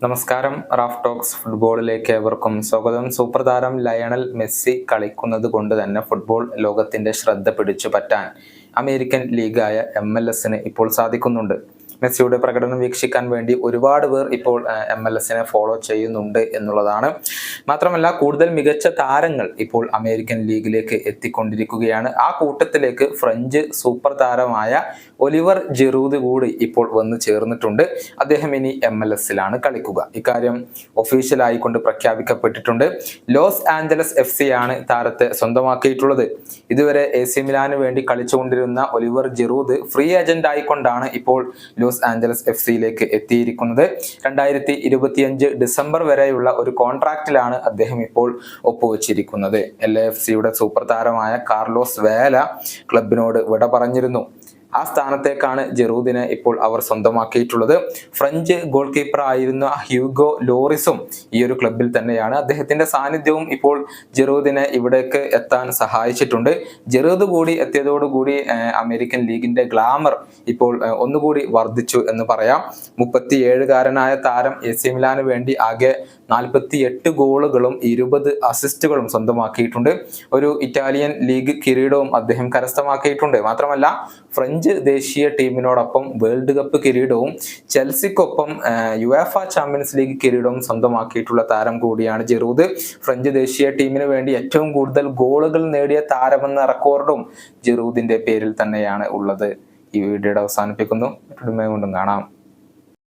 നമസ്കാരം. Raf talks ഫുട്ബോളിലേക്ക് ഏവർക്കും സ്വാഗതം. സൂപ്പർ താരം ലയണൽ മെസ്സി കളിക്കുന്നത് കൊണ്ട് തന്നെ ഫുട്ബോൾ ലോകത്തിന്റെ ശ്രദ്ധ പിടിച്ചു പറ്റാൻ അമേരിക്കൻ ലീഗായ MLS ഇപ്പോൾ സാധിക്കുന്നുണ്ട്. മെസ്സിയുടെ പ്രകടനം വീക്ഷിക്കാൻ വേണ്ടി ഒരുപാട് പേർ ഇപ്പോൾ MLS ഫോളോ ചെയ്യുന്നുണ്ട് എന്നുള്ളതാണ്. മാത്രമല്ല കൂടുതൽ മികച്ച താരങ്ങൾ ഇപ്പോൾ അമേരിക്കൻ ലീഗിലേക്ക് എത്തിക്കൊണ്ടിരിക്കുകയാണ്. ആ കൂട്ടത്തിലേക്ക് ഫ്രഞ്ച് സൂപ്പർ താരമായ ഒലിവർ ജിറൂദ് കൂടി ഇപ്പോൾ വന്നു ചേർന്നിട്ടുണ്ട്. അദ്ദേഹം ഇനി MLS കളിക്കുക. ഇക്കാര്യം ഒഫീഷ്യലായിക്കൊണ്ട് പ്രഖ്യാപിക്കപ്പെട്ടിട്ടുണ്ട്. ലോസ് ആഞ്ചലസ് FC ആണ് താരത്തെ സ്വന്തമാക്കിയിട്ടുള്ളത്. ഇതുവരെ AC മിലാന് വേണ്ടി കളിച്ചുകൊണ്ടിരുന്ന ഒലിവർ ജിറൂദ് ഫ്രീ ഏജന്റ് ആയിക്കൊണ്ടാണ് ഇപ്പോൾ ലോസ് ആഞ്ചലസ് FC എത്തിയിരിക്കുന്നത്. 2025 ഡിസംബർ വരെയുള്ള ഒരു കോൺട്രാക്റ്റിലാണ് അദ്ദേഹം ഇപ്പോൾ ഒപ്പുവെച്ചിരിക്കുന്നത്. LAFC സൂപ്പർ താരമായ കാർലോസ് വേല ക്ലബിനോട് വിട പറഞ്ഞിരുന്നു. ആ സ്ഥാനത്തേക്കാണ് ജിറൂദിനെ ഇപ്പോൾ അവർ സ്വന്തമാക്കിയിട്ടുള്ളത്. ഫ്രഞ്ച് ഗോൾ കീപ്പർ ആയിരുന്ന ഹ്യൂഗോ ലോറിസും ഈ ഒരു ക്ലബിൽ തന്നെയാണ്. അദ്ദേഹത്തിന്റെ സാന്നിധ്യവും ഇപ്പോൾ ജിറൂദിനെ ഇവിടേക്ക് എത്താൻ സഹായിച്ചിട്ടുണ്ട്. ജിറൂദ് കൂടി എത്തിയതോടുകൂടി അമേരിക്കൻ ലീഗിന്റെ ഗ്ലാമർ ഇപ്പോൾ ഒന്നുകൂടി വർദ്ധിച്ചു എന്ന് പറയാം. 37-കാരനായ താരം AC മിലാന് വേണ്ടി ആകെ 48 ഗോളുകളും 20 അസിസ്റ്റുകളും സ്വന്തമാക്കിയിട്ടുണ്ട്. ഒരു ഇറ്റാലിയൻ ലീഗ് കിരീടവും അദ്ദേഹം കരസ്ഥമാക്കിയിട്ടുണ്ട്. മാത്രമല്ല ഫ്രഞ്ച് ദേശീയ ടീമിനോടൊപ്പം വേൾഡ് കപ്പ് കിരീടവും ചെൽസിക്കൊപ്പം യുവേഫ ചാമ്പ്യൻസ് ലീഗ് കിരീടവും സ്വന്തമാക്കിയിട്ടുള്ള താരം കൂടിയാണ് ജിറൂദ്. ഫ്രഞ്ച് ദേശീയ ടീമിന് വേണ്ടി ഏറ്റവും കൂടുതൽ ഗോളുകൾ നേടിയ താരമെന്ന റെക്കോർഡും ജിറൂദിന്റെ പേരിൽ തന്നെയാണ് ഉള്ളത്. ഈ വീഡിയോയുടെ അവസാനിപ്പിക്കുന്നു. കൊണ്ടും കാണാം.